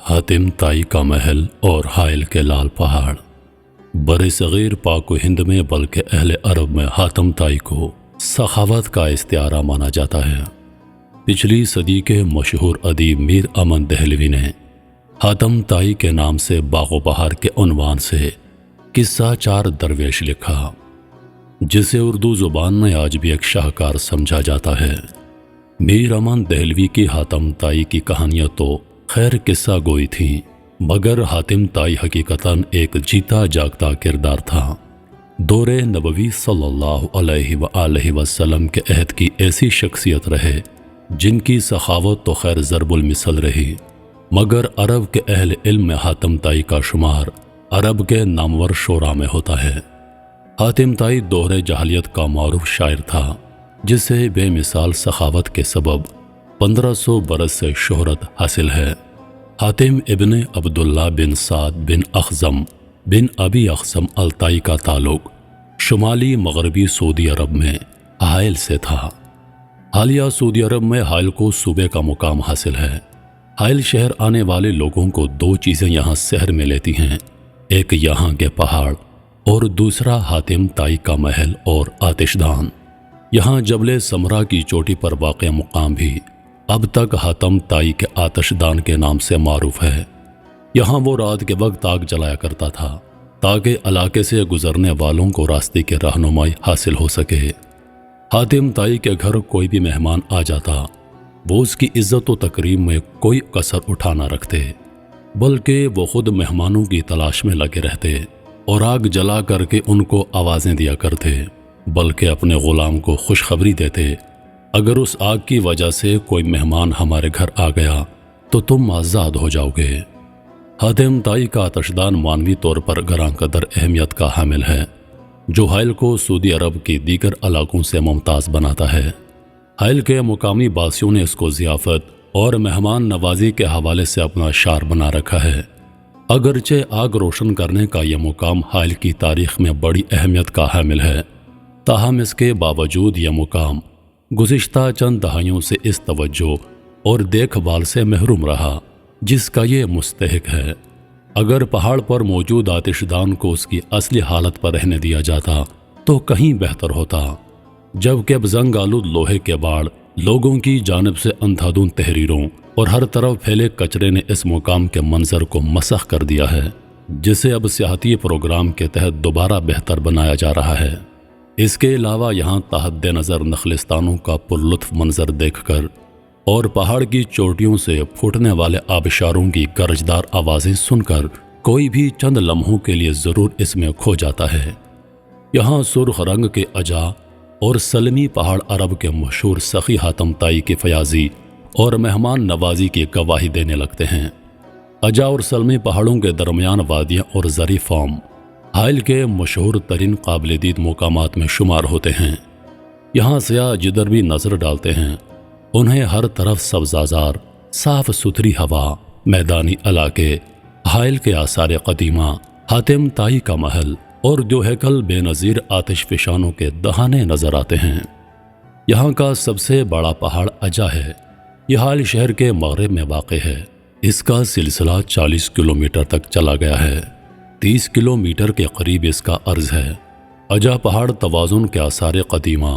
हातिम ताई का महल और हाइल के लाल पहाड़। बरसगीर पाक व हिंद में बल्कि अहले अरब में हातिम ताई को सखावत का इस्तिआरा माना जाता है। पिछली सदी के मशहूर अदीब मीर अमन दहलवी ने हातिम ताई के नाम से बागो बहार के उन्वान से किस्सा चार दरवेश लिखा, जिसे उर्दू ज़ुबान में आज भी एक शाहकार समझा जाता है। मीर अमन दहलवी की हातिम ताई की कहानियाँ तो खैर किस्सा गोई थी, मगर हातिम ताई हकीकतन एक जीता जागता किरदार था। दौरे नबवी सल्लल्लाहु अलैहि वसल्लम के अहद की ऐसी शख्सियत रहे जिनकी सखावत तो खैर ज़रबुल मिसल रही, मगर अरब के अहल इल्म में हातिम ताई का शुमार अरब के नामवर शोरा में होता है। हातिम ताई दोहरे जहालियत का मारूफ शायर था, जिसे बेमिसाल सखावत के सबब 1500 बरस से शोहरत हासिल है। हातिम इब्ने अब्दुल्ला बिन साद बिन अखज़म बिन अबी अखज़म अल ताई का ताल्लुक शुमाली मगरबी सऊदी अरब में हाइल से था। हालिया सऊदी अरब में हाइल को सूबे का मुकाम हासिल है। हाइल शहर आने वाले लोगों को दो चीज़ें यहाँ शहर में लेती हैं, एक यहाँ के पहाड़ और दूसरा हातिम ताई का महल और आतिशदान। यहाँ जबले समरा की चोटी पर वाक़या मुकाम भी अब तक हातिम ताई के आतिशदान के नाम से मारूफ है। यहाँ वो रात के वक्त आग जलाया करता था ताकि इलाके से गुजरने वालों को रास्ते की रहनुमाई हासिल हो सके। हातिम ताई के घर कोई भी मेहमान आ जाता, वो उसकी इज्जत व तकरीम में कोई कसर उठा ना रखते, बल्कि वो खुद मेहमानों की तलाश में लगे रहते और आग जला करके उनको आवाज़ें दिया करते, बल्कि अपने ग़ुलाम को खुशखबरी देते, अगर उस आग की वजह से कोई मेहमान हमारे घर आ गया तो तुम आज़ाद हो जाओगे। हातिम ताई का आतिशदान मानवी तौर पर गरां कदर अहमियत का हामिल है, जो हाइल को सऊदी अरब के दीगर इलाकों से मुमताज़ बनाता है। हाइल के मुकामी बासियों ने इसको ज़ियाफ़त और मेहमान नवाजी के हवाले से अपना शार बना रखा है। अगरचे आग रोशन करने का यह मुकाम हाइल की तारीख़ में बड़ी अहमियत का हामिल है, ताहम इसके बावजूद यह मुकाम गुज़िश्ता चंद दहाइयों से इस तवज्जो और देखभाल से महरूम रहा जिसका ये मुस्तहिक है। अगर पहाड़ पर मौजूद आतिशदान को उसकी असली हालत पर रहने दिया जाता तो कहीं बेहतर होता, जबकि अब जंग आलूद लोहे के बाड़ लोगों की जानिब से अंधाधुंध तहरीरों और हर तरफ फैले कचरे ने इस मुकाम के मंजर को मसख कर दिया है, जिसे अब सियाहती प्रोग्राम के तहत दोबारा बेहतर बनाया जा रहा है। इसके अलावा यहाँ तहद नज़र नखलिस्तानों का पुरलुत्फ मंजर देखकर और पहाड़ की चोटियों से फूटने वाले आबशारों की गरजदार आवाज़ें सुनकर कोई भी चंद लम्हों के लिए ज़रूर इसमें खो जाता है। यहाँ सुर्ख रंग के अजा और सलमी पहाड़ अरब के मशहूर सखी हातिम ताई की फयाजी और मेहमान नवाजी की गवाही देने लगते हैं। अजा और सलमी पहाड़ों के दरमियान वादियाँ और ज़री फॉर्म हाइल के मशहूर तरीन काबिल दीद मुकामात में शुमार होते हैं। यहाँ सयाह जिधर भी नज़र डालते हैं उन्हें हर तरफ सब्ज़ाज़ार, साफ़ सुथरी हवा, मैदानी इलाके, हाइल के आसार क़दीमा, हातिम ताई का महल और दो हैकल बेनज़ीर आतिश फ़िशानों के दहाने नज़र आते हैं। यहाँ का सबसे बड़ा पहाड़ अजा है। यह हाइल शहर के मग़रिब में वाक़ है। इसका सिलसिला 40 किलोमीटर तक चला गया है। 30 किलोमीटर के करीब इसका अर्ज़ है। अजा पहाड़ तवाज़ुन के आसार क़दीमा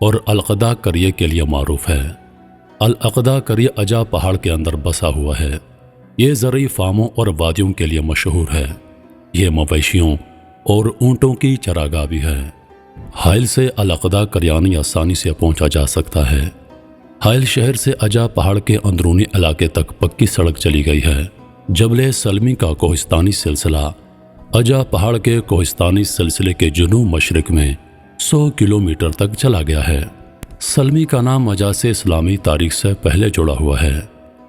और अलक़दा करिए के लिए मारूफ है। अलक़दा करिए अजा पहाड़ के अंदर बसा हुआ है। ये ज़रूरी फार्मों और वादियों के लिए मशहूर है। ये मवेशियों और ऊँटों की चरागाह भी है। हाइल से अलक़दा करियानी आसानी से पहुँचा जा सकता है। हाइल शहर से अजा पहाड़ के अंदरूनी इलाके तक पक्की सड़क चली गई है। जबले सलमी का कोहिस्तानी सिलसिला अजा पहाड़ के कोहिस्तानी सिलसिले के जुनूब मशरिक में 100 किलोमीटर तक चला गया है। सलमी का नाम अजा से इस्लामी तारीख से पहले जुड़ा हुआ है।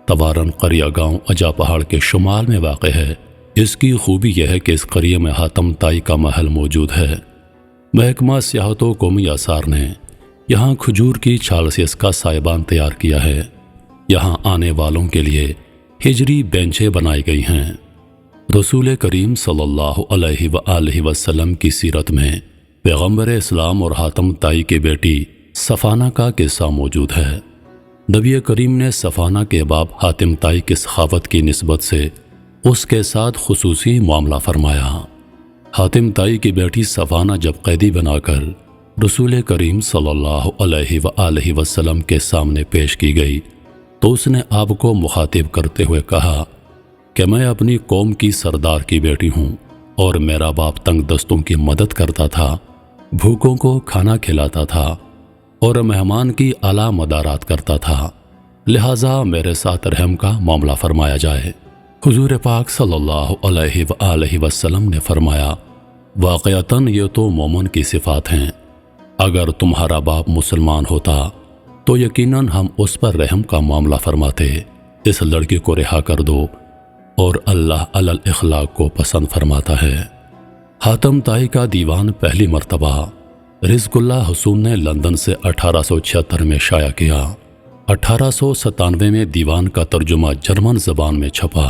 तवारन करिया गांव अजा पहाड़ के शुमाल में वाक़ है। इसकी खूबी यह है कि इस करिए में हातिम ताई का महल मौजूद है। महकमा सियाहत व कौमी आसार ने यहाँ खजूर की छाल से इसका साइबान तैयार किया है। यहाँ आने वालों के लिए हिजरी बेंचें बनाई गई हैं। रसूल करीम सल्लल्लाहु अलैहि वसल्लम की सीरत में पैगम्बर इस्लाम और हातिम ताई की बेटी सफ़ाना का किस्सा मौजूद है। नबी करीम ने सफ़ाना के बाप हातिम ताई की सखावत की निस्बत से اس کے ساتھ خصوصی معاملہ فرمایا۔ حاتم طائی کی بیٹی سفانہ جب قیدی بنا کر رسول کریم صلی اللہ علیہ وآلہ وسلم کے سامنے پیش کی گئی تو اس نے آپ کو مخاطب کرتے ہوئے کہا کہ میں اپنی قوم کی سردار کی بیٹی ہوں اور میرا باپ تنگ دستوں کی مدد کرتا تھا، بھوکوں کو کھانا کھلاتا تھا اور مہمان کی اعلیٰ مدارات کرتا تھا، لہٰذا میرے ساتھ رحم کا معاملہ فرمایا جائے۔ حضور پاک صلی اللہ علیہ وآلہ وسلم نے فرمایا، واقعتاً یہ تو مومن کی صفات ہیں، اگر تمہارا باپ مسلمان ہوتا تو یقیناً ہم اس پر رحم کا معاملہ فرماتے، اس لڑکی کو رہا کر دو، اور اللہ علی الاخلاق کو پسند فرماتا ہے۔ حاتم طائی کا دیوان پہلی مرتبہ رزق اللہ حسون نے لندن سے 1876 میں شائع کیا۔ 1897 میں دیوان کا ترجمہ جرمن زبان میں چھپا۔